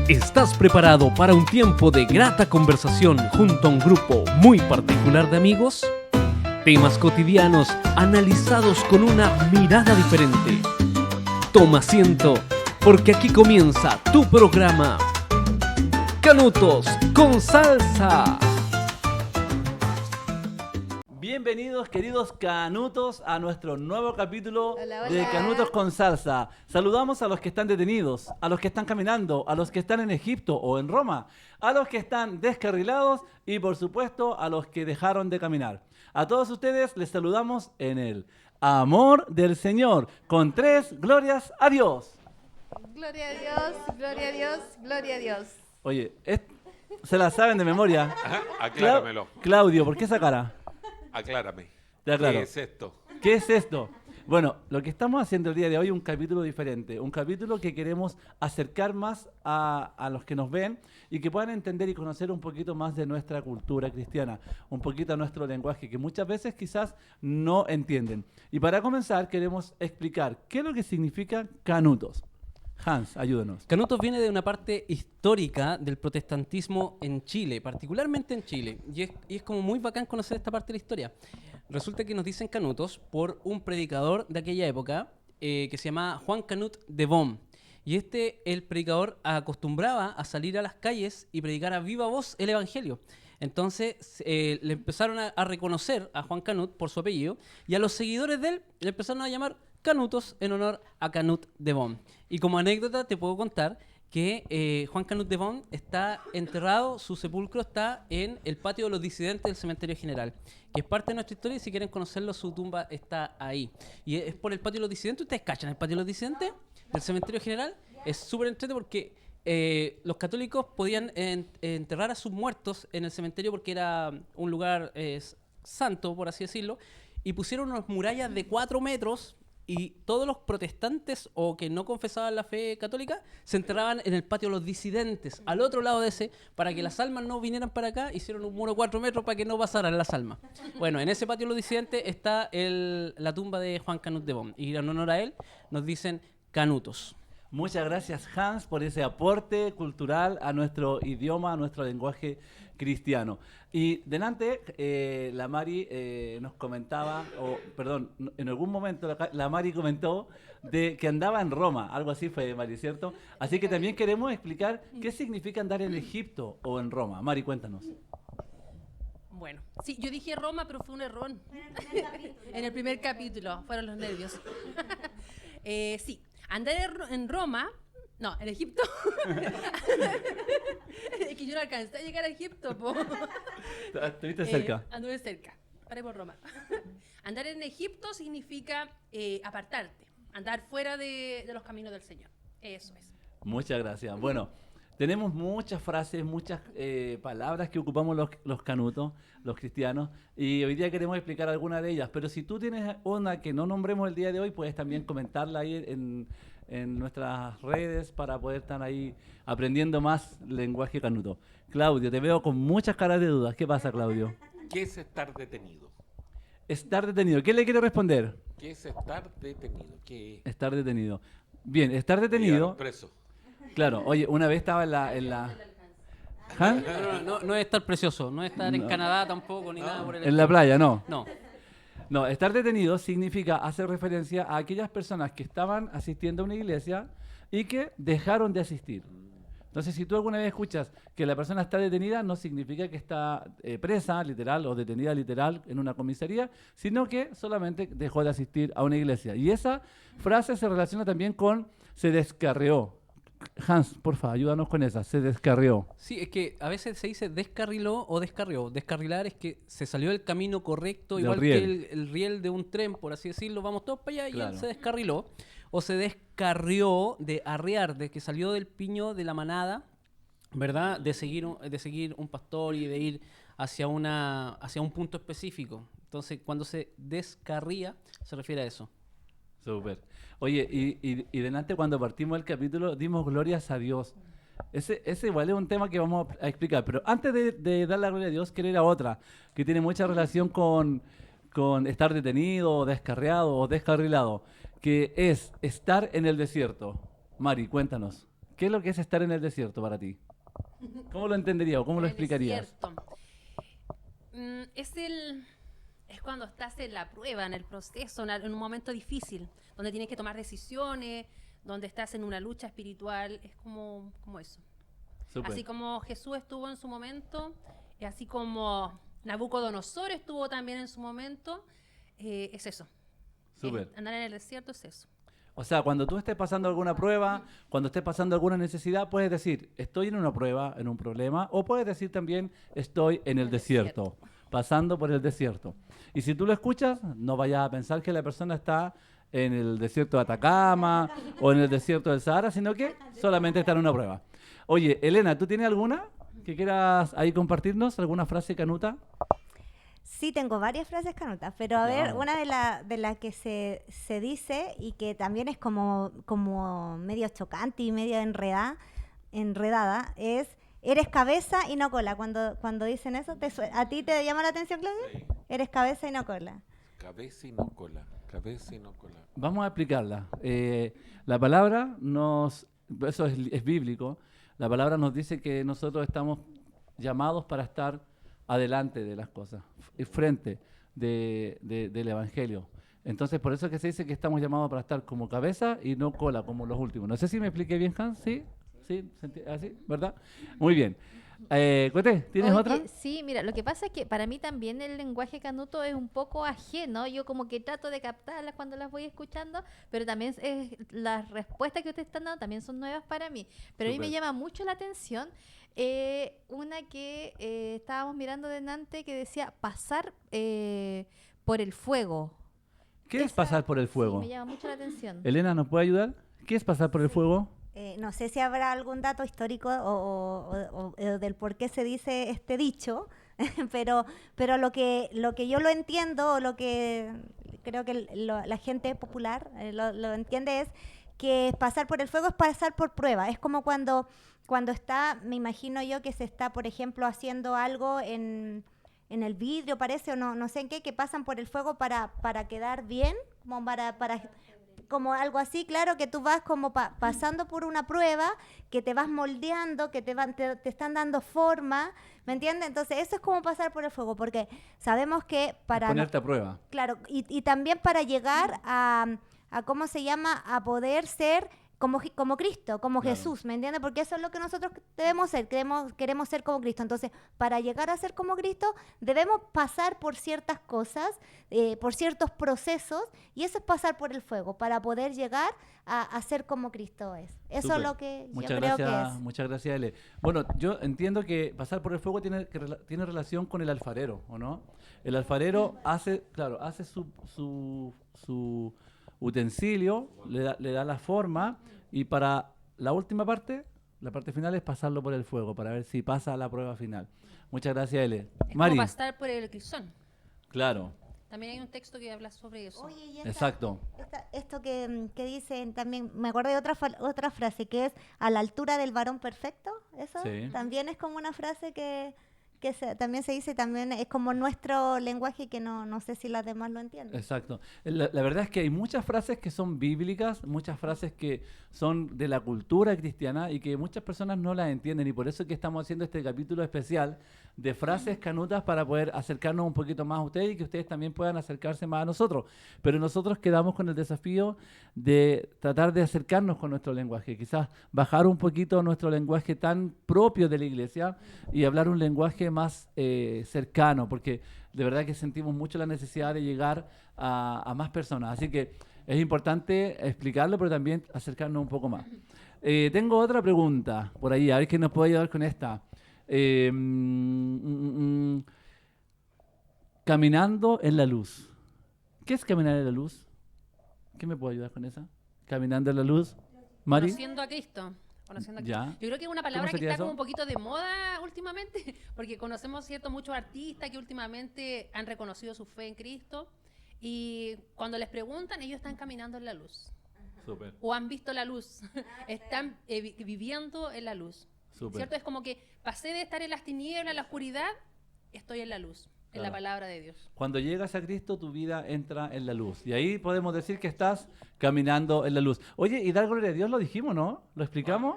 ¿Estás preparado para un tiempo de grata conversación junto a un grupo muy particular de amigos? Temas cotidianos analizados con una mirada diferente. Toma asiento, porque aquí comienza tu programa Canutos con Salsa. Bienvenidos, queridos canutos, a nuestro nuevo capítulo Hola, hola. de Canutos con Salsa. Saludamos a los que están detenidos, a los que están caminando, a los que están en Egipto o en Roma, a los que están descarrilados y, por supuesto, a los que dejaron de caminar. A todos ustedes les saludamos en el amor del Señor, con 3 glorias a Dios. Gloria a Dios, gloria a Dios, gloria a Dios. Oye, se la saben de memoria. Ajá, acláramelo. Claudio, ¿por qué esa cara? Aclárame. Te aclaro. ¿Qué es esto? ¿Qué es esto? Bueno, lo que estamos haciendo el día de hoy es un capítulo diferente, un capítulo que queremos acercar más a los que nos ven y que puedan entender y conocer un poquito más de nuestra cultura cristiana, un poquito de nuestro lenguaje que muchas veces quizás no entienden. Y para comenzar queremos explicar qué es lo que significa canutos. Hans, ayúdanos. Canutos viene de una parte histórica del protestantismo en Chile, particularmente en Chile, y es como muy bacán conocer esta parte de la historia. Resulta que nos dicen canutos por un predicador de aquella época que se llamaba Juan Canut de Boom. Y el predicador acostumbraba a salir a las calles y predicar a viva voz el evangelio. Entonces le empezaron a reconocer a Juan Canut por su apellido y a los seguidores de él le empezaron a llamar Canutos en honor a Canut de Boom. Y como anécdota te puedo contar que Juan Canut de Boom está enterrado, su sepulcro está en el patio de los disidentes del Cementerio General, que es parte de nuestra historia y si quieren conocerlo su tumba está ahí. Y es por el patio de los disidentes, ¿ustedes cachan el patio de los disidentes del Cementerio General? Es súper entretenido porque los católicos podían enterrar a sus muertos en el cementerio porque era un lugar santo, por así decirlo, y pusieron unas murallas de 4 metros. Y todos los protestantes o que no confesaban la fe católica se enterraban en el patio de los disidentes, al otro lado de ese, para que las almas no vinieran para acá. Hicieron un muro de 4 metros para que no pasaran las almas. Bueno, en ese patio de los disidentes está la tumba de Juan Canut de Boom. Y en honor a él nos dicen Canutos. Muchas gracias, Hans, por ese aporte cultural a nuestro idioma, a nuestro lenguaje cristiano. Y delante, la Mari nos comentaba, en algún momento la Mari comentó de que andaba en Roma, algo así fue, Mari, ¿cierto? Así que también queremos explicar qué significa andar en Egipto o en Roma. Mari, cuéntanos. Bueno, sí, yo dije Roma, pero fue un error. En el primer capítulo, fueron los nervios. Sí, andar en Roma, no, en Egipto. Es que yo no alcancé a llegar a Egipto, po. ¿Estuviste cerca? Anduve cerca, paré por Roma. Andar en Egipto significa apartarte, andar fuera de los caminos del Señor. Eso es. Muchas gracias. Bueno, tenemos muchas frases, muchas palabras que ocupamos los canutos, los cristianos, y hoy día queremos explicar algunas de ellas, pero si tú tienes una que no nombremos el día de hoy, puedes también comentarla ahí en nuestras redes para poder estar ahí aprendiendo más lenguaje canuto. Claudio, te veo con muchas caras de dudas. ¿Qué pasa, Claudio? ¿Qué es estar detenido? Estar detenido. ¿Quién le quiere responder? ¿Qué es estar detenido? ¿Qué Estar detenido. Bien, estar detenido. Llegaron preso? Claro, oye, una vez estaba en la ¿Ah? No es estar precioso, no es estar en Canadá tampoco, ni nada por el En la playa, no. No. No, estar detenido significa hacer referencia a aquellas personas que estaban asistiendo a una iglesia y que dejaron de asistir. Entonces, si tú alguna vez escuchas que la persona está detenida, no significa que está presa, literal, o detenida, literal, en una comisaría, sino que solamente dejó de asistir a una iglesia. Y esa frase se relaciona también con se descarrió. Hans, porfa, ayúdanos con esa, se descarrió. Sí, es que a veces se dice descarriló o descarrió. Descarrilar es que se salió del camino correcto, Del igual riel. que el riel de un tren, por así decirlo, vamos todos para allá Claro. y él se descarriló. O se descarrió de arriar, de que salió del piño de la manada, ¿verdad? De seguir un pastor y de ir hacia un punto específico. Entonces, cuando se descarría, se refiere a eso. Súper. Oye, y delante cuando partimos el capítulo dimos glorias a Dios. Ese igual es un tema que vamos a explicar, pero antes de dar la gloria a Dios, quiero ir a otra, que tiene mucha relación con estar detenido, o descarriado o descarrilado, que es estar en el desierto. Mari, cuéntanos, ¿Qué es lo que es estar en el desierto para ti? ¿Cómo lo entenderías o cómo lo El explicarías? desierto. Es cuando estás en la prueba, en el proceso, en un momento difícil, donde tienes que tomar decisiones, donde estás en una lucha espiritual, es como eso. Súper. Así como Jesús estuvo en su momento, y así como Nabucodonosor estuvo también en su momento, es eso. Súper. Andar en el desierto es eso. O sea, cuando tú estés pasando alguna prueba, cuando estés pasando alguna necesidad, puedes decir, estoy en una prueba, en un problema, o puedes decir también, estoy en el desierto, pasando por el desierto. Y si tú lo escuchas, no vayas a pensar que la persona está en el desierto de Atacama o en el desierto del Sahara, sino que solamente está en una prueba. Oye, Elena, ¿tú tienes alguna que quieras ahí compartirnos? ¿Alguna frase canuta? Sí, tengo varias frases canutas, pero a Ya, ver, vamos. una de las que se dice y que también es como medio chocante y medio enredada es, eres cabeza y no cola. Cuando dicen eso, ¿a ti te llama la atención, Claudia? Sí. Eres cabeza y no cola. Cabeza y no cola. Cabeza y no cola. Vamos a explicarla. La palabra eso es bíblico, la palabra nos dice que nosotros estamos llamados para estar adelante de las cosas, frente del Evangelio. Entonces, por eso es que se dice que estamos llamados para estar como cabeza y no cola, como los últimos. No sé si me expliqué bien, Hans, ¿sí? ¿Sí? ¿Así? ¿Verdad? Muy bien. Coté, ¿tienes Oye, otra? Sí, mira, lo que pasa es que para mí también el lenguaje canuto es un poco ajeno. Yo como que trato de captarlas cuando las voy escuchando, pero también las respuestas que ustedes están dando también son nuevas para mí. Pero a mí me Súper. llama mucho la atención una que estábamos mirando delante que decía pasar por el fuego. ¿Qué es pasar por el fuego? Sí, me llama mucho la atención. Elena, ¿nos puede ayudar? ¿Qué es pasar por el fuego? No sé si habrá algún dato histórico o del por qué se dice este dicho, pero lo que yo lo entiendo, o lo que creo que la gente popular lo entiende es que pasar por el fuego es pasar por prueba. Es como cuando está, me imagino yo que se está, por ejemplo, haciendo algo en el vidrio, parece, o no sé en qué, que pasan por el fuego para quedar bien, como como algo así, claro, que tú vas como pasando por una prueba, que te vas moldeando, que te están dando forma, ¿me entiendes? Entonces eso es como pasar por el fuego, porque sabemos que para... Ponerte a prueba. Claro, y también para llegar a ¿cómo se llama? A poder ser como Cristo, como Claro. Jesús, ¿me entiendes? Porque eso es lo que nosotros debemos ser, queremos ser como Cristo. Entonces, para llegar a ser como Cristo, debemos pasar por ciertas cosas, por ciertos procesos, y eso es pasar por el fuego, para poder llegar a ser como Cristo es. Eso Súper. es lo que Muchas yo creo gracias, que es. muchas gracias, Ele. Bueno, yo entiendo que pasar por el fuego tiene relación con el alfarero, ¿o no? El alfarero hace su utensilio, le da la forma, y para la última parte, la parte final es pasarlo por el fuego, para ver si pasa la prueba final. Muchas gracias, Ele. Es Mari, como pasar por el crisol. claro, También hay un texto que habla sobre eso. Oye, y exacto. esto que dicen también, me acordé de otra frase que es a la altura del varón perfecto. Eso Sí. también es como una frase que también se dice, también es como nuestro lenguaje que no sé si las demás lo entienden. Exacto. La verdad es que hay muchas frases que son bíblicas, muchas frases que son de la cultura cristiana y que muchas personas no las entienden, y por eso es que estamos haciendo este capítulo especial de frases canutas para poder acercarnos un poquito más a ustedes y que ustedes también puedan acercarse más a nosotros. Pero nosotros quedamos con el desafío de tratar de acercarnos con nuestro lenguaje, quizás bajar un poquito nuestro lenguaje tan propio de la iglesia y hablar un lenguaje más cercano, porque de verdad que sentimos mucho la necesidad de llegar a más personas. Así que es importante explicarlo, pero también acercarnos un poco más. Tengo otra pregunta por ahí, a ver quién nos puede ayudar con esta. Caminando en la luz. ¿Qué es caminar en la luz? ¿Qué me puede ayudar con esa? Caminando en la luz. Mari. Conociendo a Cristo. Conociendo a Ya. Cristo. Yo creo que es una palabra que sería está eso? como un poquito de moda últimamente, porque conocemos muchos artistas que últimamente han reconocido su fe en Cristo, y cuando les preguntan, ellos están caminando en la luz, Súper, o han visto la luz, están viviendo en la luz. súper. ¿Cierto? Es como que pasé de estar en las tinieblas, en la oscuridad, estoy en la luz, en la Claro. palabra de Dios. Cuando llegas a Cristo, tu vida entra en la luz. Y ahí podemos decir que estás caminando en la luz. Oye, y dar gloria a Dios lo dijimos, ¿no? ¿Lo explicamos?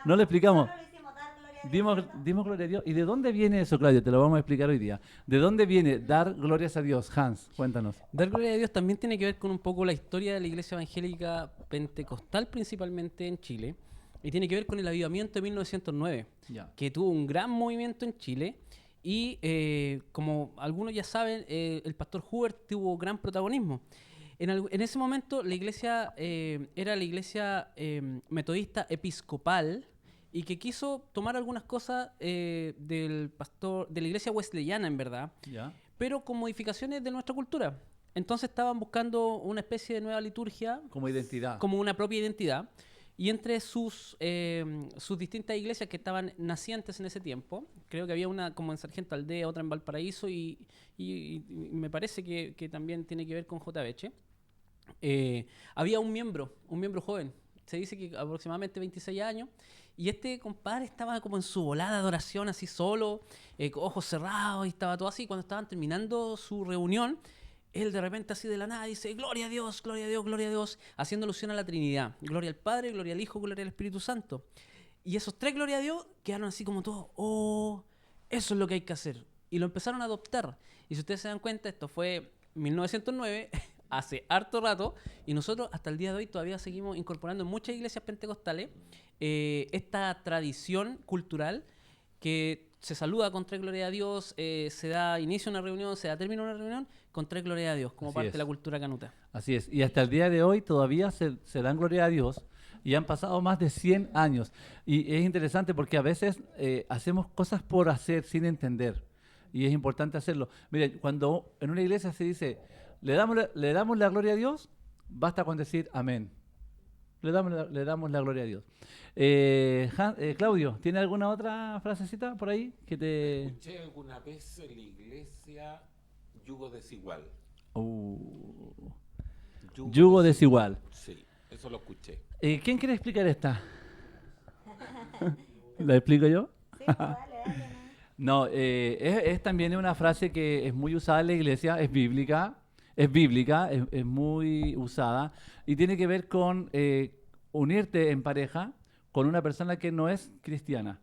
No lo explicamos. Solo le hicimos dar gloria a Dios. Dimos gloria a Dios. ¿Y de dónde viene eso, Claudio? Te lo vamos a explicar hoy día. ¿De dónde viene dar glorias a Dios? Hans, cuéntanos. Dar gloria a Dios también tiene que ver con un poco la historia de la iglesia evangélica pentecostal, principalmente en Chile, y tiene que ver con el avivamiento de 1909, Ya. que tuvo un gran movimiento en Chile, y como algunos ya saben, el pastor Hubert tuvo gran protagonismo. En ese momento la iglesia era la iglesia metodista episcopal, y que quiso tomar algunas cosas del pastor, de la iglesia wesleyana, en verdad, Ya. pero con modificaciones de nuestra cultura. Entonces estaban buscando una especie de nueva liturgia, Como identidad. como una propia identidad, y entre sus distintas iglesias que estaban nacientes en ese tiempo, creo que había una como en Sargento Aldea, otra en Valparaíso, y me parece que también tiene que ver con JBH. Había un miembro joven, se dice que aproximadamente 26 años, y este compadre estaba como en su volada de oración, así solo, con ojos cerrados, y estaba todo así. Cuando estaban terminando su reunión, él de repente así de la nada dice, gloria a Dios, gloria a Dios, gloria a Dios, haciendo alusión a la Trinidad, gloria al Padre, gloria al Hijo, gloria al Espíritu Santo. Y esos tres gloria a Dios quedaron así como todos, oh, eso es lo que hay que hacer. Y lo empezaron a adoptar. Y si ustedes se dan cuenta, esto fue 1909, hace harto rato, y nosotros hasta el día de hoy todavía seguimos incorporando en muchas iglesias pentecostales esta tradición cultural que se saluda con tres gloria a Dios, se da inicio a una reunión, se da término a una reunión con tres gloria a Dios, como Así parte es. de la cultura canuta. Así es. Y hasta el día de hoy todavía se dan gloria a Dios y han pasado más de 100 años. Y es interesante porque a veces hacemos cosas por hacer sin entender. Y es importante hacerlo. Mire, cuando en una iglesia se dice, le damos la gloria a Dios, basta con decir amén. Le damos la gloria a Dios. Claudio, ¿tiene alguna otra frasecita por ahí que te... Escuché alguna vez en la iglesia yugo desigual. Yugo desigual. Sí, eso lo escuché. ¿Quién quiere explicar esta? ¿La explico yo? Sí, pues, dale, dale. No, es también una frase que es muy usada en la iglesia, es bíblica, es muy usada y tiene que ver con unirte en pareja con una persona que no es cristiana.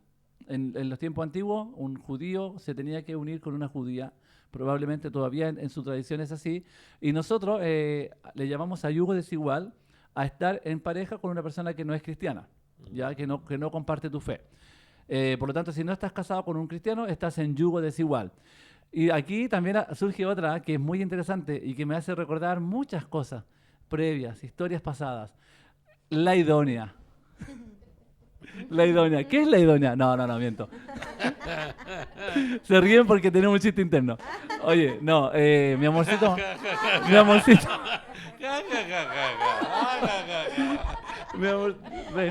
En los tiempos antiguos, un judío se tenía que unir con una judía, probablemente todavía en su tradición es así, y nosotros le llamamos a yugo desigual a estar en pareja con una persona que no es cristiana, ya que no comparte tu fe. Por lo tanto, si no estás casado con un cristiano, estás en yugo desigual. Y aquí también surge otra que es muy interesante y que me hace recordar muchas cosas previas, historias pasadas. La idónea. La idónea. ¿Qué es la idónea? No, miento. Se ríen porque tenemos un chiste interno. Oye, no, mi amorcito. Mi amorcito. Mi amor,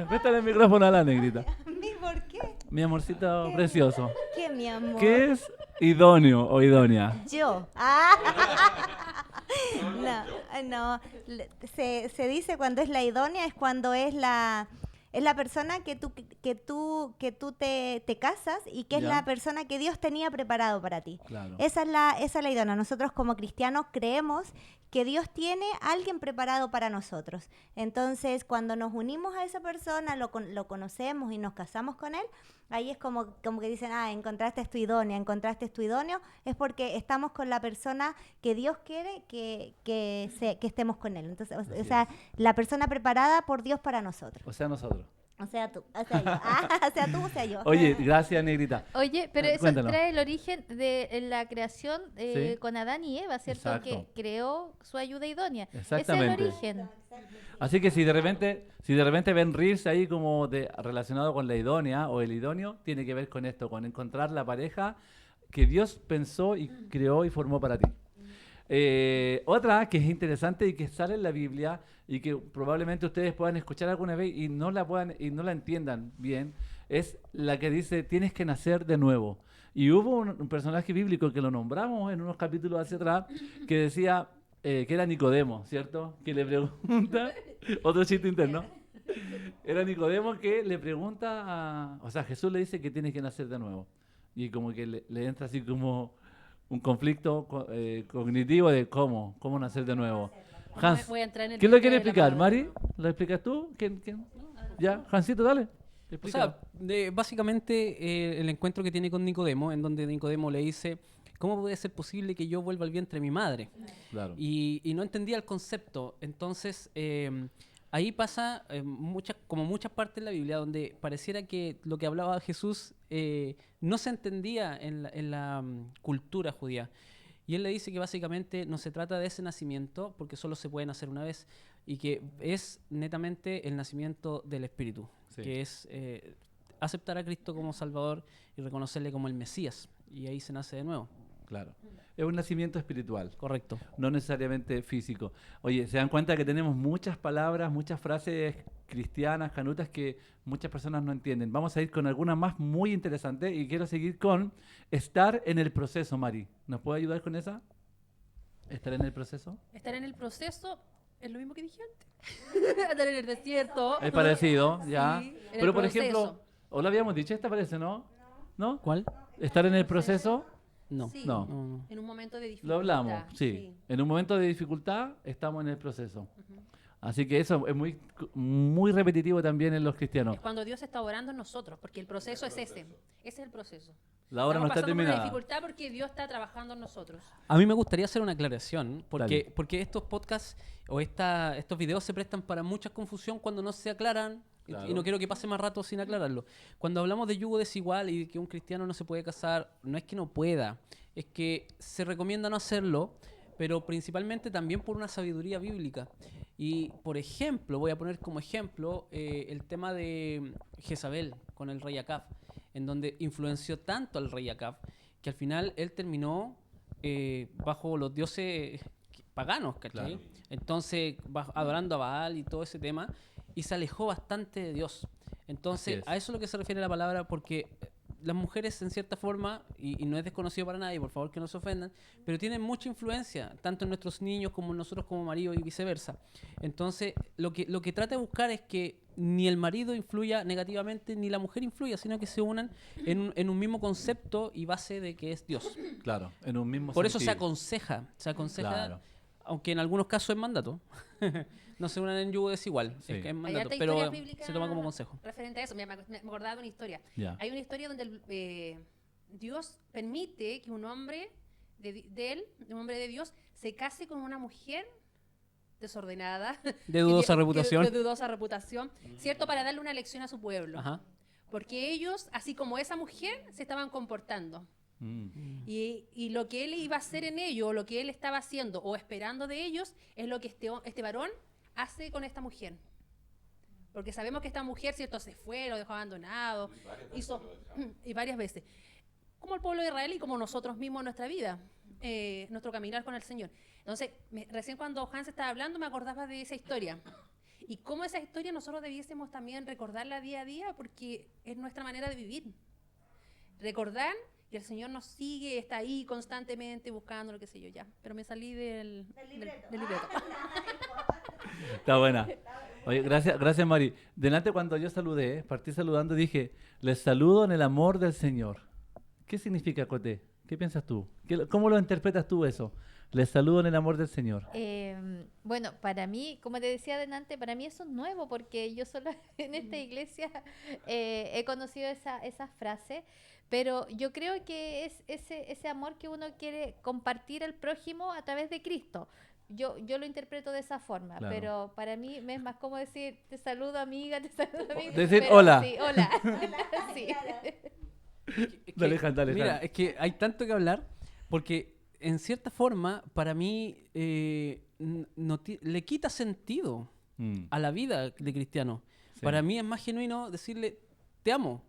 préstale el micrófono a la negrita. ¿Mi por qué? Mi amorcito precioso. ¿Qué, mi amor? ¿Qué es idóneo o idónea? Yo. No. Se dice cuando es la idónea, es cuando es la persona que tú te casas y que es Ya. la persona que Dios tenía preparado para ti. Claro. Esa es la idónea. Nosotros como cristianos creemos que Dios tiene a alguien preparado para nosotros. Entonces, cuando nos unimos a esa persona, lo conocemos y nos casamos con él, ahí es como que dicen, encontraste tu idónea, encontraste tu idóneo, es porque estamos con la persona que Dios quiere que estemos con él. Entonces, o sea, la persona preparada por Dios para nosotros. O sea, nosotros. O sea, tú, o sea yo. O sea, tú, o sea yo. Oye, gracias, negrita. Oye, pero eso Cuéntanos. trae el origen de la creación Sí. con Adán y Eva, ¿cierto? Exacto. Que creó su ayuda idónea. Exactamente. Ese es el origen. Así que si de repente ven reels ahí como relacionado con la idónea o el idóneo, tiene que ver con esto, con encontrar la pareja que Dios pensó y creó y formó para ti. Otra que es interesante y que sale en la Biblia y que probablemente ustedes puedan escuchar alguna vez y no la entiendan bien, es la que dice tienes que nacer de nuevo. Y hubo un personaje bíblico que lo nombramos en unos capítulos hacia atrás que decía que era Nicodemo, ¿cierto? Que le pregunta, otro chiste interno, era Nicodemo que le pregunta o sea, Jesús le dice que tienes que nacer de nuevo. Y como que le entra así como un conflicto cognitivo de cómo nacer de nuevo. Hans, Voy a entrar en el ¿quién lo viaje quiere de la explicar? madre. ¿Mari? ¿Lo explicas tú? ¿Quién? ¿Ya? Hansito, dale. O Explica. sea, básicamente el encuentro que tiene con Nicodemo, en donde Nicodemo le dice, ¿cómo puede ser posible que yo vuelva al vientre de mi madre? Claro. Y no entendía el concepto. Entonces, ahí pasa como muchas partes de la Biblia donde pareciera que lo que hablaba Jesús no se entendía en la cultura judía. Y él le dice que básicamente no se trata de ese nacimiento, porque solo se puede nacer una vez, y que es netamente el nacimiento del Espíritu, Sí. que es aceptar a Cristo como Salvador y reconocerle como el Mesías. Y ahí se nace de nuevo. Claro. Es un nacimiento espiritual, Correcto. no necesariamente físico. Oye, se dan cuenta que tenemos muchas palabras, muchas frases cristianas, canutas, que muchas personas no entienden. Vamos a ir con alguna más muy interesante y quiero seguir con estar en el proceso, Mari. ¿Nos puede ayudar con esa? ¿Estar en el proceso? Estar en el proceso es lo mismo que dije antes. Estar en el desierto. Es parecido, ya. Sí, en el Pero por proceso. ejemplo, o lo habíamos dicho, esta parece, ¿no? ¿No? ¿Cuál? Estar en el proceso, No. Sí, No. No. en un momento de dificultad. lo hablamos, sí. En un momento de dificultad estamos en el proceso. Así que eso es muy repetitivo también en los cristianos. Es cuando Dios está orando en nosotros, porque el proceso es ese. Ese es el proceso. La obra no está Estamos pasando por una terminada. dificultad porque Dios está trabajando en nosotros. A mí me gustaría hacer una aclaración, Dale. porque estos podcasts o estos videos se prestan para mucha confusión cuando no se aclaran, Claro. y no quiero que pase más rato sin aclararlo. Cuando hablamos de yugo desigual y de que un cristiano no se puede casar, no es que no pueda, es que se recomienda no hacerlo, pero principalmente también por una sabiduría bíblica. Y, por ejemplo, voy a poner como ejemplo el tema de Jezabel con el rey Acab, en donde influenció tanto al rey Acab que al final él terminó bajo los dioses paganos, ¿cachai? Claro. Entonces, adorando a Baal y todo ese tema, y se alejó bastante de Dios. Entonces, Así es. a eso es lo que se refiere la palabra, porque las mujeres, en cierta forma, y no es desconocido para nadie, por favor que no se ofendan, pero tienen mucha influencia, tanto en nuestros niños como en nosotros como marido y viceversa. Entonces, lo que trata de buscar es que ni el marido influya negativamente, ni la mujer influya, sino que se unan en un mismo concepto y base de que es Dios. Claro, en un mismo Por eso se sentido. aconseja, Claro. aunque en algunos casos es mandato. No se unan en yugo desigual, Sí. es Hay mandato, harta pero historia bíblica se toma como consejo. referente a eso. Me acordaba de una historia. Ya. Hay una historia donde Dios permite que un hombre un hombre de Dios, se case con una mujer desordenada. De dudosa reputación. De dudosa reputación, ¿cierto? Para darle una lección a su pueblo. Ajá. Porque ellos, así como esa mujer, se estaban comportando. Mm. Y lo que él iba a hacer en ello, o lo que él estaba haciendo o esperando de ellos, es lo que este varón hace con esta mujer. Porque sabemos que esta mujer, ¿cierto? Se fue, lo dejó abandonado, y varias veces. Como el pueblo de Israel y como nosotros mismos en nuestra vida, nuestro caminar con el Señor. Entonces, recién cuando Hans estaba hablando, me acordaba de esa historia. Y cómo esa historia nosotros debiésemos también recordarla día a día, porque es nuestra manera de vivir. Recordar que el Señor nos sigue, está ahí constantemente buscando, lo que sé yo, ya. Pero me salí del libreto. Está buena. Oye, gracias Mari. Delante cuando yo saludé, partí saludando, dije, les saludo en el amor del Señor. ¿Qué significa, Coté? ¿Qué piensas tú? ¿Cómo lo interpretas tú eso? Les saludo en el amor del Señor. Bueno, para mí, como te decía adelante, para mí eso es nuevo porque yo solo en esta iglesia he conocido esa frase, pero yo creo que es ese amor que uno quiere compartir al prójimo a través de Cristo. Yo lo interpreto de esa forma, Claro. pero para mí me es más como decir, te saludo amiga, te saludo amiga. Decir pero hola. Sí, hola. Sí. Dale, Jan, dale, Mira, Jan. es que hay tanto que hablar, porque en cierta forma, para mí, le quita sentido Mm. a la vida de cristiano. Sí. Para mí es más genuino decirle, te amo.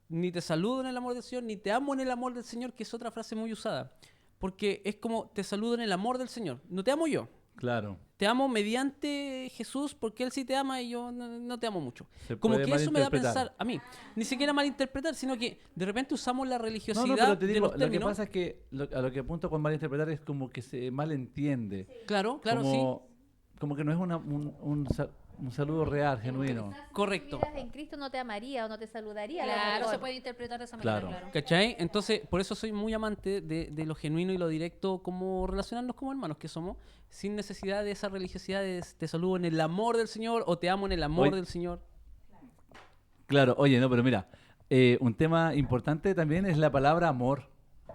Ni te saludo en el amor del Señor, ni te amo en el amor del Señor, que es otra frase muy usada. Porque es como, te saludo en el amor del Señor. No te amo yo. Claro. Te amo mediante Jesús, porque Él sí te ama y yo no te amo mucho. Se Como puede que eso me da a malinterpretar. pensar, a mí, ni siquiera malinterpretar, sino que de repente usamos la No, religiosidad no, pero te de digo, los lo que términos. pasa es que a lo que apunto con malinterpretar es como que se malentiende. Claro, claro, Como que no es un saludo real, genuino. correcto. Si estuvieras en Cristo no te amaría o no te saludaría. a lo Claro, mejor. se puede interpretar de esa manera, Claro. claro. ¿Cachai? Entonces, por eso soy muy amante de lo genuino y lo directo, como relacionarnos como hermanos que somos, sin necesidad de esa religiosidad de te saludo en el amor del Señor o te amo en el amor Hoy- del Señor. Claro, oye, no, pero mira, un tema importante también es la palabra amor.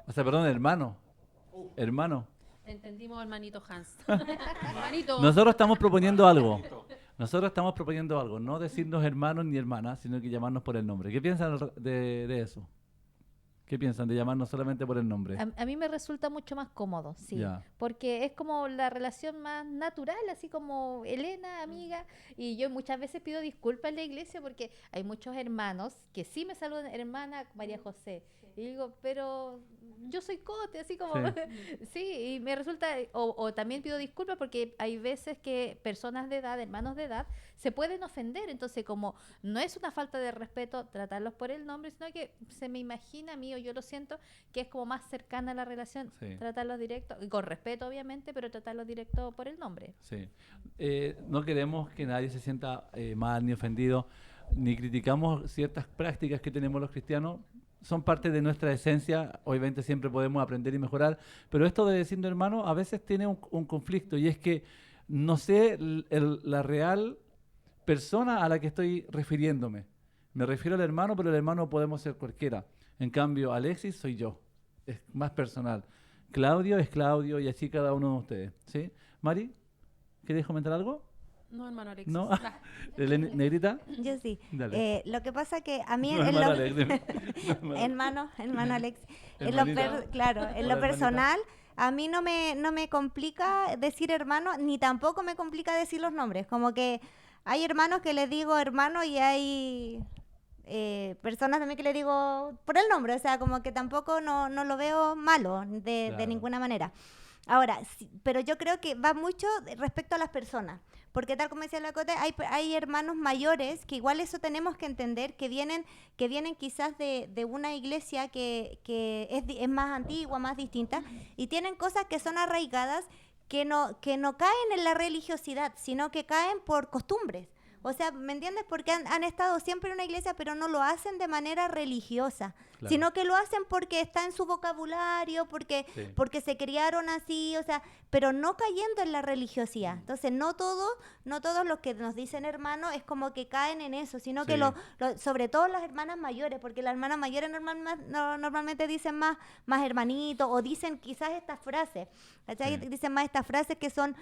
O sea, perdón, hermano. Hermano. Entendimos, hermanito Hans. Hermanito. Nosotros estamos proponiendo algo. No decirnos hermanos ni hermanas, sino que llamarnos por el nombre. ¿Qué piensan de eso? ¿Qué piensan de llamarnos solamente por el nombre? A mí me resulta mucho más cómodo, sí. Ya. Porque es como la relación más natural, así como Elena, amiga. Y yo muchas veces pido disculpas en la iglesia porque hay muchos hermanos que sí me saludan, hermana María José. Y digo, pero yo soy Cote, así como... Sí, y me resulta... O también pido disculpas porque hay veces que personas de edad, hermanos de edad, se pueden ofender. Entonces, como no es una falta de respeto tratarlos por el nombre, sino que se me imagina a mí, o yo lo siento, que es como más cercana a la relación, Sí. tratarlos directo, y con respeto obviamente, pero tratarlos directo por el nombre. Sí. No queremos que nadie se sienta mal ni ofendido, ni criticamos ciertas prácticas que tenemos los cristianos. Son parte de nuestra esencia, obviamente siempre podemos aprender y mejorar, pero esto de decirnos hermano a veces tiene un conflicto, y es que no sé la real persona a la que estoy refiriéndome. Me refiero al hermano, pero el hermano podemos ser cualquiera. En cambio, Alexis soy yo, es más personal. Claudio es Claudio, y así cada uno de ustedes. ¿Sí? Mari, ¿quieres comentar algo? No, hermano Alexis. ¿No? Va. ¿Negrita? Yo sí. Dale. Lo que pasa que a mí No, en hermano lo, Alex, dime. hermano Alex, Hermanita. claro, en Hola, lo personal a mí no me complica decir hermano, ni tampoco me complica decir los nombres. Como que hay hermanos que les digo hermano y hay personas también que le digo por el nombre, o sea, como que tampoco no lo veo malo de Claro. ninguna manera. Ahora, pero yo creo que va mucho respecto a las personas, porque tal como decía la Cote, hay hermanos mayores que igual eso tenemos que entender, que vienen quizás de una iglesia que es más antigua, más distinta, y tienen cosas que son arraigadas que no caen en la religiosidad, sino que caen por costumbres. O sea, ¿me entiendes? Porque han estado siempre en una iglesia, pero no lo hacen de manera religiosa, Claro. sino que lo hacen porque está en su vocabulario, Sí. porque se criaron así, o sea, pero no cayendo en la religiosidad. Entonces, no todos los que nos dicen hermanos es como que caen en eso, sino que Sí. sobre todo las hermanas mayores, porque las hermanas mayores normalmente dicen más hermanito, o dicen quizás estas frases, ¿cachai? Sí. Dicen más estas frases que son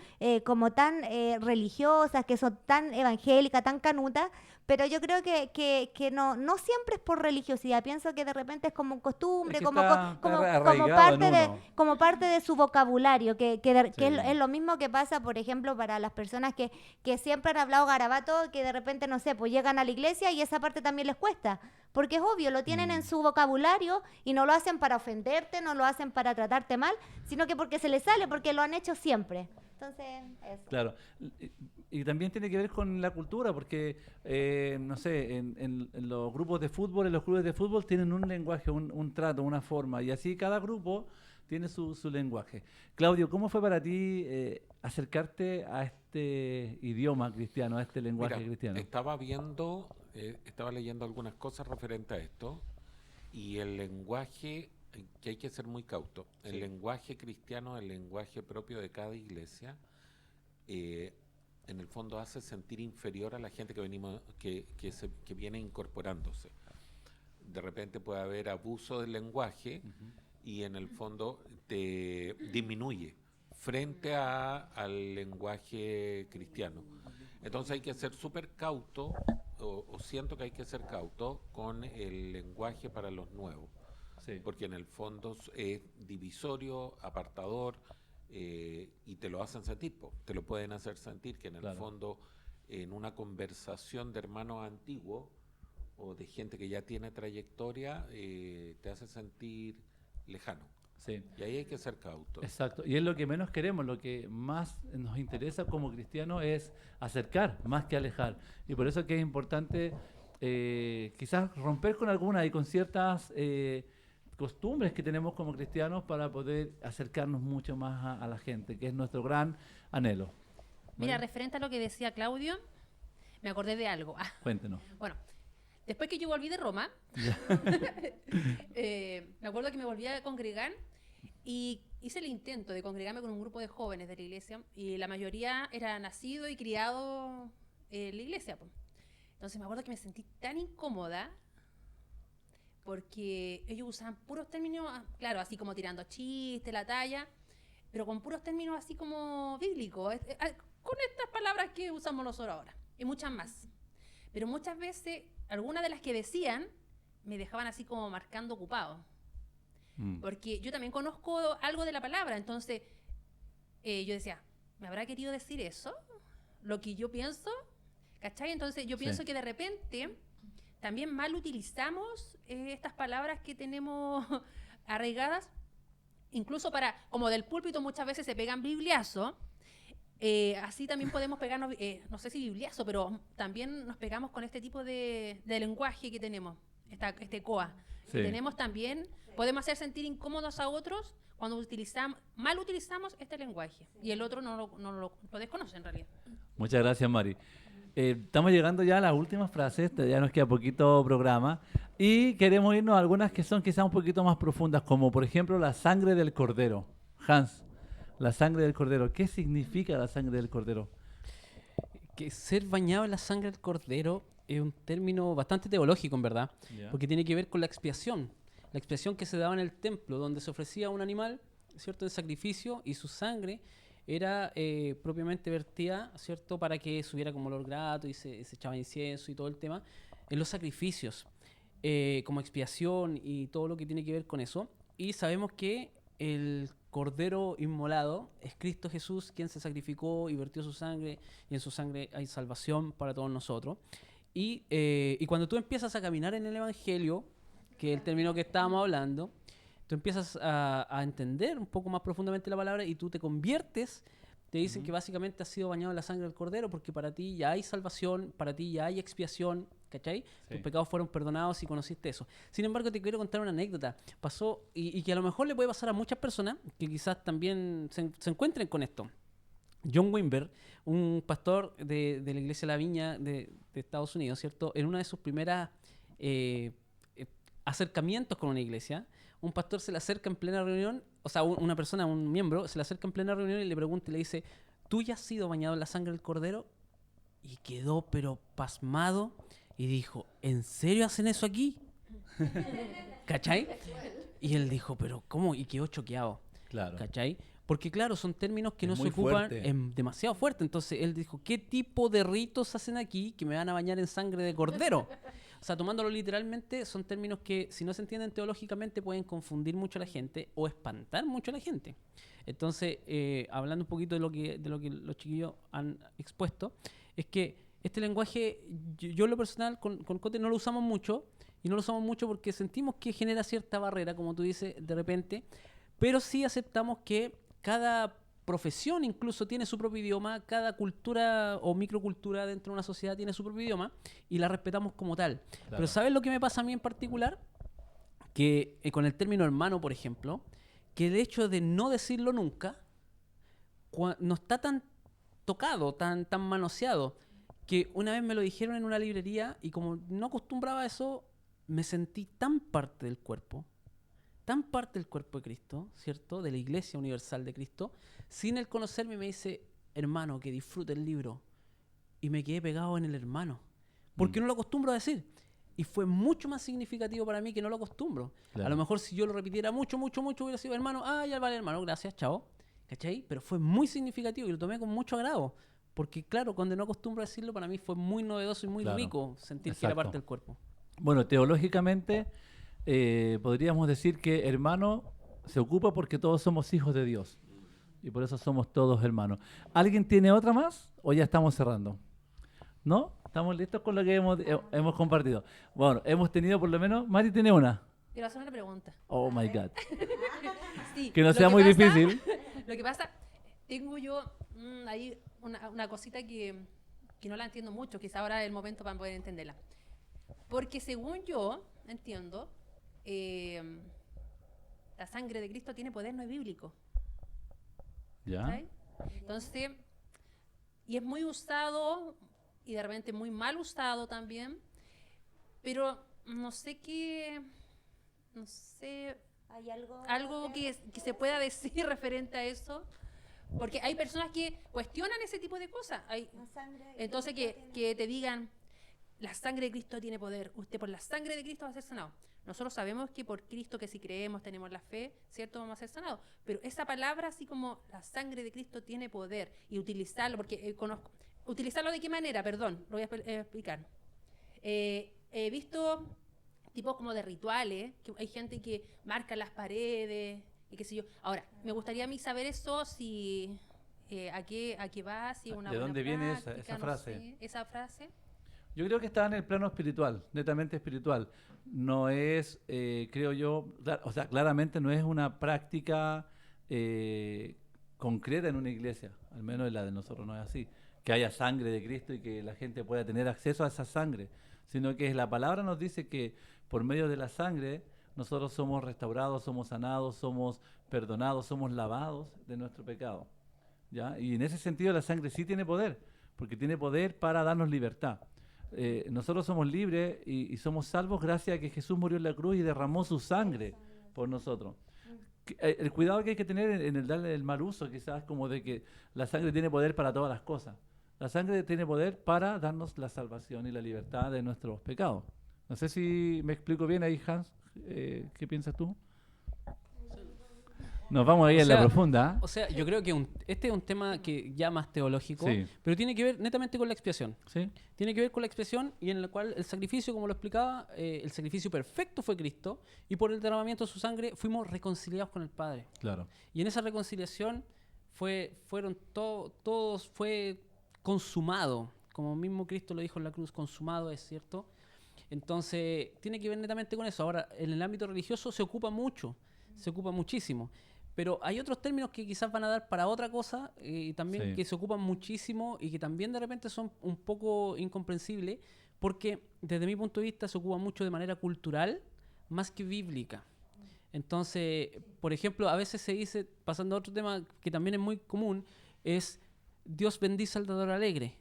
como tan religiosas, que son tan evangélicas, tan canutas, pero yo creo que no siempre es por religiosidad. Pienso que de repente es como costumbre, Es que como, está como arraigado parte en de uno. como parte de su vocabulario, que Sí. es lo mismo que pasa, por ejemplo, para las personas que siempre han hablado garabato, que de repente, no sé, pues llegan a la iglesia y esa parte también les cuesta. Porque es obvio, lo tienen en su vocabulario y no lo hacen para ofenderte, no lo hacen para tratarte mal, sino que porque se les sale, porque lo han hecho siempre. Entonces, eso. Claro, y también tiene que ver con la cultura, porque, no sé, en los grupos de fútbol, en los clubes de fútbol tienen un lenguaje, un trato, una forma, y así cada grupo tiene su lenguaje. Claudio, ¿cómo fue para ti acercarte a este idioma cristiano, a este lenguaje Mira, cristiano? estaba leyendo algunas cosas referentes a esto, y el lenguaje, que hay que ser muy cauto, el lenguaje cristiano, el lenguaje propio de cada iglesia, en el fondo hace sentir inferior a la gente que viene incorporándose. De repente puede haber abuso del lenguaje y en el fondo te disminuye frente al lenguaje cristiano. Entonces hay que ser súper cauto, o siento que hay que ser cauto con el lenguaje para los nuevos, Sí. porque en el fondo es divisorio, apartador, y te lo hacen sentir, te lo pueden hacer sentir, que en el Claro. fondo en una conversación de hermanos antiguos o de gente que ya tiene trayectoria, te hace sentir lejano. Sí. Y ahí hay que ser cauto. Exacto, y es lo que menos queremos, lo que más nos interesa como cristianos es acercar más que alejar. Y por eso que es importante quizás romper con algunas y con ciertas costumbres que tenemos como cristianos para poder acercarnos mucho más a la gente, que es nuestro gran anhelo. Mira, ¿Vale? referente a lo que decía Claudio, me acordé de algo. Cuéntenos. Bueno, después que yo volví de Roma, me acuerdo que me volví a congregar y hice el intento de congregarme con un grupo de jóvenes de la iglesia y la mayoría era nacido y criado en la iglesia, po. Entonces me acuerdo que me sentí tan incómoda porque ellos usaban puros términos, claro, así como tirando chiste, la talla, pero con puros términos así como bíblicos, con estas palabras que usamos nosotros ahora, y muchas más. Pero muchas veces, algunas de las que decían, me dejaban así como marcando ocupado. Porque yo también conozco algo de la palabra, entonces yo decía, ¿me habrá querido decir eso? Lo que yo pienso, ¿cachai? Entonces yo pienso que de repente también mal utilizamos estas palabras que tenemos arraigadas, incluso para, como del púlpito muchas veces se pegan bibliazo, así también podemos pegarnos, no sé si bibliazo, pero también nos pegamos con este tipo de lenguaje que tenemos, este COA. Sí. Que tenemos también, podemos hacer sentir incómodos a otros cuando mal utilizamos este lenguaje y el otro no lo desconoce en realidad. Muchas gracias, Mari. Estamos llegando ya a las últimas frases, ya nos queda poquito programa y queremos irnos a algunas que son quizás un poquito más profundas, como por ejemplo la sangre del cordero. Hans, la sangre del cordero, ¿qué significa la sangre del cordero? Que ser bañado en la sangre del cordero es un término bastante teológico, en verdad, porque tiene que ver con la expiación que se daba en el templo, donde se ofrecía un animal, ¿cierto?, de sacrificio, y su sangre era propiamente vertida, ¿cierto?, para que subiera como olor grato y se echaba incienso y todo el tema, en los sacrificios, como expiación y todo lo que tiene que ver con eso. Y sabemos que el Cordero inmolado es Cristo Jesús, quien se sacrificó y vertió su sangre, y en su sangre hay salvación para todos nosotros. Y cuando tú empiezas a caminar en el Evangelio, que es el término que estábamos hablando, tú empiezas a entender un poco más profundamente la palabra y tú te conviertes, te dicen que básicamente has sido bañado en la sangre del Cordero porque para ti ya hay salvación, para ti ya hay expiación, ¿cachai? Sí. Tus pecados fueron perdonados y conociste eso. Sin embargo, te quiero contar una anécdota. Pasó, y que a lo mejor le puede pasar a muchas personas que quizás también se encuentren con esto. John Wimber, un pastor de la iglesia La Viña de Estados Unidos, ¿cierto? En una de sus primeras acercamientos con una iglesia, un pastor se le acerca en plena reunión, o sea, una persona, un miembro, se le acerca en plena reunión y le pregunta y le dice, ¿tú ya has sido bañado en la sangre del Cordero? Y quedó pero pasmado y dijo, ¿en serio hacen eso aquí? ¿Cachai? Y él dijo, ¿pero cómo? Y quedó choqueado. Claro. ¿Cachai? Porque claro, son términos que Es no se muy ocupan, fuerte. es demasiado fuerte. Entonces él dijo, ¿qué tipo de ritos hacen aquí que me van a bañar en sangre de cordero? O sea, tomándolo literalmente, son términos que si no se entienden teológicamente pueden confundir mucho a la gente o espantar mucho a la gente. Entonces, hablando un poquito de lo que los chiquillos han expuesto, es que este lenguaje, yo en lo personal con Cote no lo usamos mucho, y no lo usamos mucho porque sentimos que genera cierta barrera, como tú dices, de repente, pero sí aceptamos que cada profesión incluso tiene su propio idioma, cada cultura o microcultura dentro de una sociedad tiene su propio idioma y la respetamos como tal. Claro. Pero ¿sabes lo que me pasa a mí en particular? Que con el término hermano, por ejemplo, que el hecho de no decirlo nunca no está tan tocado, tan manoseado, que una vez me lo dijeron en una librería y como no acostumbraba a eso, me sentí tan parte del cuerpo de Cristo, ¿cierto? De la Iglesia Universal de Cristo, sin el conocerme me dice, hermano, que disfrute el libro. Y me quedé pegado en el hermano, porque no lo acostumbro a decir. Y fue mucho más significativo para mí que no lo acostumbro. Claro. A lo mejor si yo lo repitiera mucho, hubiera sido, hermano, ya vale, hermano, gracias, chao. ¿Cachai? Pero fue muy significativo y lo tomé con mucho agrado. Porque claro, cuando no acostumbro a decirlo, para mí fue muy novedoso y muy Claro. rico sentir que era Exacto. parte del cuerpo. Bueno, teológicamente podríamos decir que hermano se ocupa porque todos somos hijos de Dios y por eso somos todos hermanos. ¿Alguien tiene otra más o ya estamos cerrando? ¿No? ¿Estamos listos con lo que hemos compartido? Bueno, hemos tenido por lo menos, Mari tiene una. Quiero hacer una pregunta. Oh my God. Sí, Que no lo sea muy pasa- difícil. Lo que pasa, tengo yo ahí una cosita que no la entiendo mucho, quizá ahora es el momento para poder entenderla. Porque según yo entiendo, la sangre de Cristo tiene poder, no es bíblico. ¿Ya? ¿Cachai? Entonces, y es muy usado y de repente muy mal usado también, pero no sé ¿Hay algo que se pueda decir referente a eso, porque hay personas que cuestionan ese tipo de cosas. Entonces que te digan la sangre de Cristo tiene poder, usted por la sangre de Cristo va a ser sanado. Nosotros sabemos que por Cristo, que si creemos, tenemos la fe, ¿cierto? Vamos a ser sanados. Pero esa palabra, así como la sangre de Cristo tiene poder, y utilizarlo, porque conozco, ¿utilizarlo de qué manera? Perdón, lo voy a explicar. He visto tipos como de rituales, que hay gente que marca las paredes, y qué sé yo. Ahora, me gustaría a mí saber eso, si a qué va, si una ¿De buena dónde viene práctica, esa no frase? sé, esa frase. Yo creo que está en el plano espiritual, netamente espiritual. No es, creo yo, o sea, claramente no es una práctica concreta en una iglesia, al menos en la de nosotros no es así, que haya sangre de Cristo y que la gente pueda tener acceso a esa sangre, sino que la palabra nos dice que por medio de la sangre nosotros somos restaurados, somos sanados, somos perdonados, somos lavados de nuestro pecado, ¿ya? Y en ese sentido la sangre sí tiene poder, porque tiene poder para darnos libertad. Nosotros somos libres y somos salvos gracias a que Jesús murió en la cruz y derramó su sangre por nosotros. El cuidado que hay que tener en el darle el mal uso, quizás como de que la sangre tiene poder para todas las cosas. La sangre tiene poder para darnos la salvación y la libertad de nuestros pecados. No sé si me explico bien ahí, Hans. ¿Qué piensas tú? Nos vamos ahí en la profunda. ¿Eh? O sea, yo creo que este es un tema que ya más teológico, Sí. pero tiene que ver netamente con la expiación. ¿Sí? Tiene que ver con la expiación y en la cual el sacrificio, como lo explicaba, el sacrificio perfecto fue Cristo y por el derramamiento de su sangre fuimos reconciliados con el Padre. Claro. Y en esa reconciliación fue consumado, como mismo Cristo lo dijo en la cruz, consumado es, ¿cierto? Entonces, tiene que ver netamente con eso. Ahora, en el ámbito religioso se ocupa muchísimo. Pero hay otros términos que quizás van a dar para otra cosa y también Sí. que se ocupan muchísimo y que también de repente son un poco incomprensibles porque desde mi punto de vista se ocupa mucho de manera cultural más que bíblica. Entonces, por ejemplo, a veces se dice, pasando a otro tema que también es muy común, es Dios bendice al dador alegre.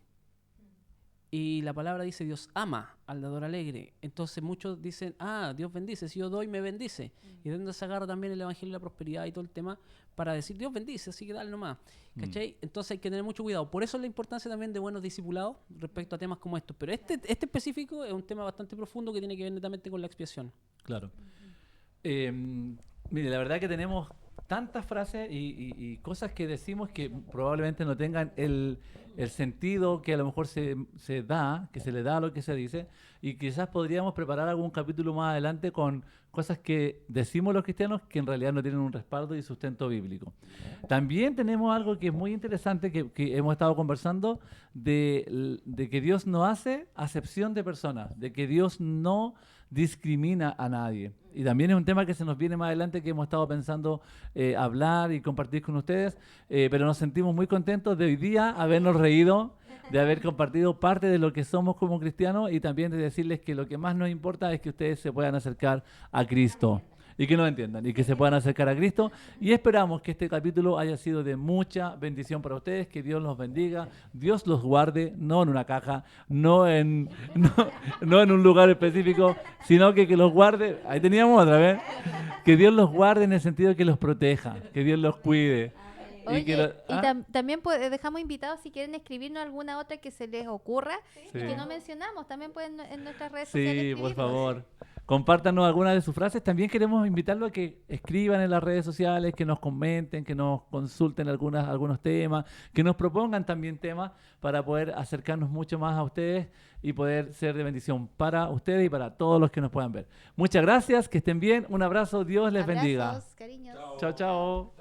Y la palabra dice Dios ama al dador alegre. Entonces muchos dicen, Dios bendice, si yo doy me bendice. Y de donde se agarra también el evangelio de la prosperidad y todo el tema para decir Dios bendice, así que dale nomás. ¿Cachai? Entonces hay que tener mucho cuidado. Por eso la importancia también de buenos discipulados respecto a temas como estos. Pero este específico es un tema bastante profundo que tiene que ver netamente con la expiación. Claro. Mire, la verdad que tenemos tantas frases y cosas que decimos que probablemente no tengan el sentido que a lo mejor se da, que se le da a lo que se dice, y quizás podríamos preparar algún capítulo más adelante con cosas que decimos los cristianos que en realidad no tienen un respaldo y sustento bíblico. También tenemos algo que es muy interesante que hemos estado conversando de que Dios no hace acepción de personas, de que Dios no discrimina a nadie. Y también es un tema que se nos viene más adelante que hemos estado pensando hablar y compartir con ustedes, pero nos sentimos muy contentos de hoy día habernos reído, de haber compartido parte de lo que somos como cristianos y también de decirles que lo que más nos importa es que ustedes se puedan acercar a Cristo y que nos entiendan y que se puedan acercar a Cristo, y esperamos que este capítulo haya sido de mucha bendición para ustedes, que Dios los bendiga, Dios los guarde, no en una caja, no en un lugar específico, sino que los guarde, ahí teníamos otra vez, que Dios los guarde en el sentido de que los proteja, que Dios los cuide. Oye, Y también dejamos invitados si quieren escribirnos alguna otra que se les ocurra Sí. y que no mencionamos. También pueden en nuestras redes sociales Sí, por escribirnos. favor. Compártanos algunas de sus frases. También queremos invitarlos a que escriban en las redes sociales, que nos comenten, que nos consulten algunos temas, que nos propongan también temas para poder acercarnos mucho más a ustedes y poder ser de bendición para ustedes y para todos los que nos puedan ver. Muchas gracias, que estén bien. Un abrazo, Dios les bendiga. Abrazos, cariños. Chao, chao.